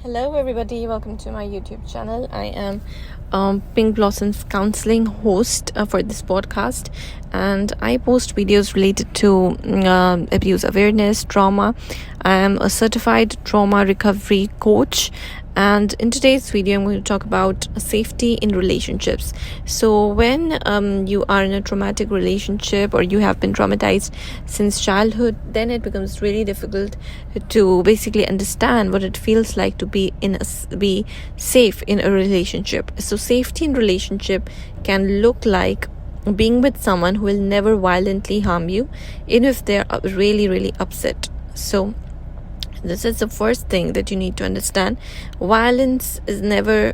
Hello everybody, welcome to my YouTube channel. I am Pinkblossom's Counselling host for this podcast, and I post videos related to abuse awareness, trauma. I am a certified trauma recovery coach, and in today's video I'm going to talk about safety in relationships. So when you are in a traumatic relationship or you have been traumatized since childhood, then it becomes really difficult to basically understand what it feels like to be safe in a relationship. So safety in relationship can look like being with someone who will never violently harm you, even if they're really upset. So this is the first thing that you need to understand. Violence is never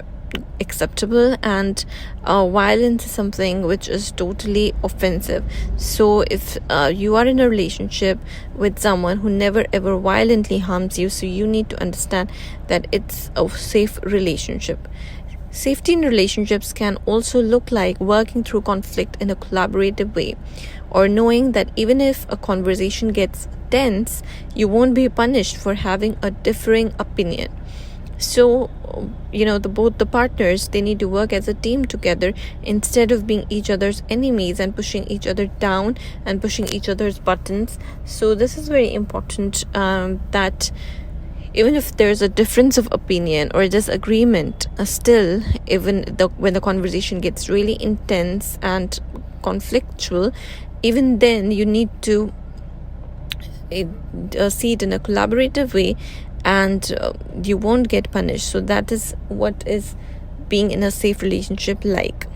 acceptable, and violence is something which is totally offensive. So if you are in a relationship with someone who never ever violently harms you, so you need to understand that it's a safe relationship. Safety in relationships can also look like working through conflict in a collaborative way, or knowing that even if a conversation gets tense, you won't be punished for having a differing opinion. So, both the partners, they need to work as a team together instead of being each other's enemies and pushing each other down and pushing each other's buttons. So this is very important, that even if there's a difference of opinion or disagreement, still, when the conversation gets really intense and conflictual, even then you need to see it in a collaborative way, and you won't get punished. So that is what is being in a safe relationship like.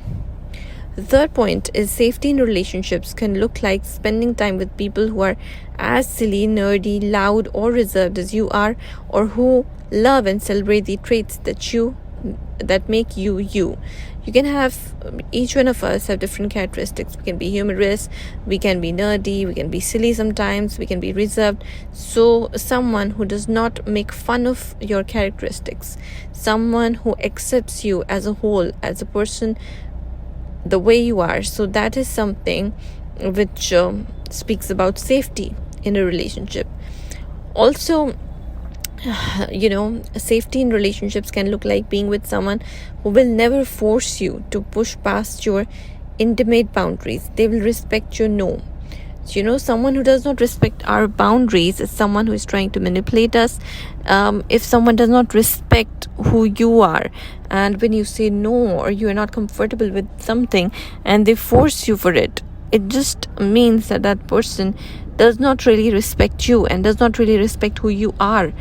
The third point is safety in relationships can look like spending time with people who are as silly, nerdy, loud, or reserved as you are, or who love and celebrate the traits that make you you. You can have, each one of us have different characteristics. We can be humorous, we can be nerdy, we can be silly sometimes, we can be reserved. So someone who does not make fun of your characteristics, someone who accepts you as a whole, as a person, the way you are. So that is something which speaks about safety in a relationship. Also, safety in relationships can look like being with someone who will never force you to push past your intimate boundaries. They will respect your no. Someone who does not respect our boundaries is someone who is trying to manipulate us. If someone does not respect who you are, and when you say no or you are not comfortable with something and they force you for it, it just means that that person does not really respect you and does not really respect who you are.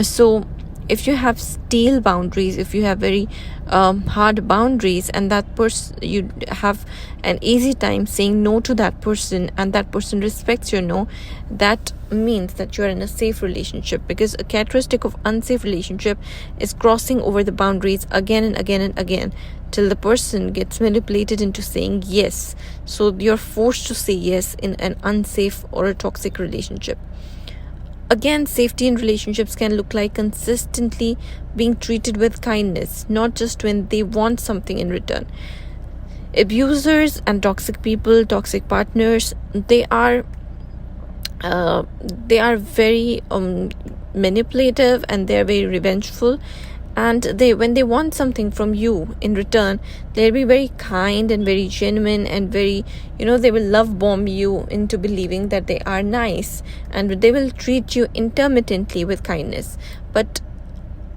So if you have steel boundaries, if you have very hard boundaries, and that person, you have an easy time saying no to that person, and that person respects your no, that means that you're in a safe relationship. Because a characteristic of unsafe relationship is crossing over the boundaries again and again and again till the person gets manipulated into saying yes. So you're forced to say yes in an unsafe or a toxic relationship. Again, safety in relationships can look like consistently being treated with kindness, not just when they want something in return. Abusers and toxic people, toxic partners, they are very manipulative, and they're very revengeful. And when they want something from you in return, they'll be very kind and very genuine and very, they will love bomb you into believing that they are nice, and they will treat you intermittently with kindness. But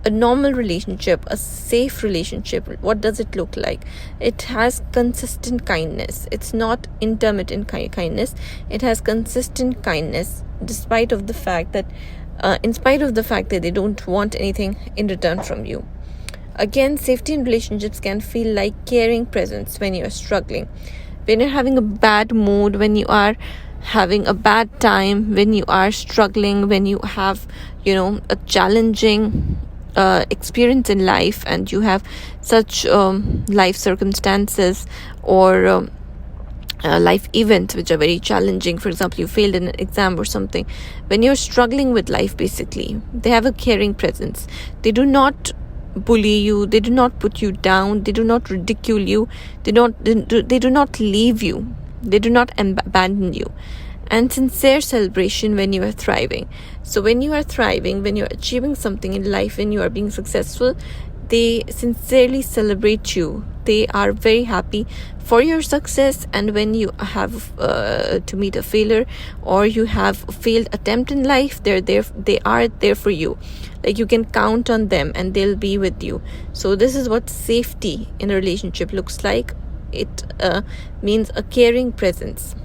a normal relationship, a safe relationship, what does it look like? It has consistent kindness. It's not intermittent kindness. It has consistent kindness, despite of the fact that in spite of the fact that they don't want anything in return from you. Again, safety in relationships can feel like caring presence when you're struggling, when you're having a bad mood, when you are having a bad time, when you are struggling, when you have, a challenging experience in life, and you have such life circumstances or life events which are very challenging. For example, you failed in an exam or something. When you're struggling with life, basically, they have a caring presence. They do not bully you, they do not put you down, they do not ridicule you, they do not leave you, they do not abandon you. and sincere celebration when you are thriving. So when you are thriving, when you are achieving something in life, when you are being successful, they sincerely celebrate you. They are very happy for your success. And when you have to meet a failure, or you have a failed attempt in life, they are there for you. Like, you can count on them and they'll be with you. So this is what safety in a relationship looks like. It means a caring presence.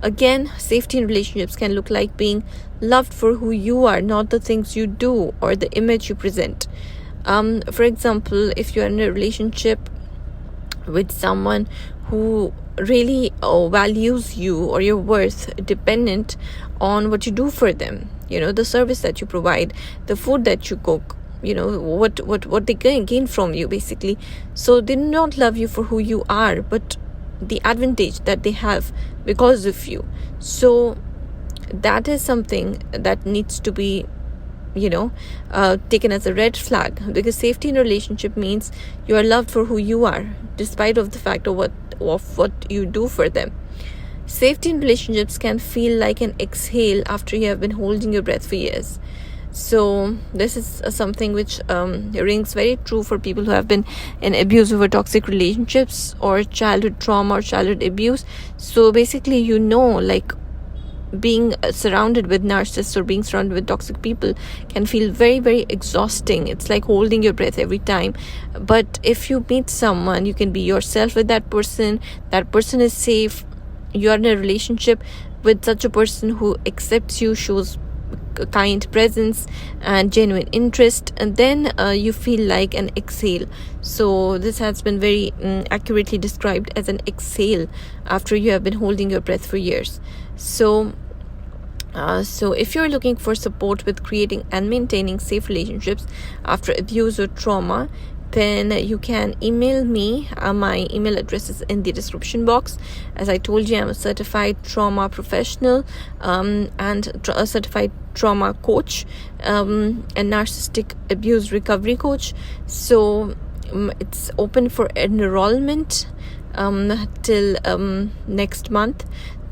Again, safety in relationships can look like being loved for who you are, not the things you do or the image you present. For example, if you're in a relationship with someone who really values you or your worth dependent on what you do for them, the service that you provide, the food that you cook, what they gain from you, basically. So they do not love you for who you are, but the advantage that they have because of you. So that is something that needs to be taken as a red flag, because safety in a relationship means you are loved for who you are, despite of the fact of what you do for them. Safety in relationships can feel like an exhale after you have been holding your breath for years. So this is something which rings very true for people who have been in abusive or toxic relationships, or childhood trauma or childhood abuse. So basically, like, being surrounded with narcissists or being surrounded with toxic people can feel very, very exhausting. It's like holding your breath every time. But if you meet someone, you can be yourself with that person is safe, you're in a relationship with such a person who accepts you, shows kind presence and genuine interest, and then you feel like an exhale. So this has been very accurately described as an exhale after you have been holding your breath for years. So if you're looking for support with creating and maintaining safe relationships after abuse or trauma, then you can email me. My email address is in the description box. As I told you, I'm a certified trauma professional and a certified trauma coach, and narcissistic abuse recovery coach. So it's open for enrollment till next month,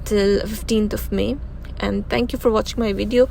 till 15th of May. And thank you for watching my video.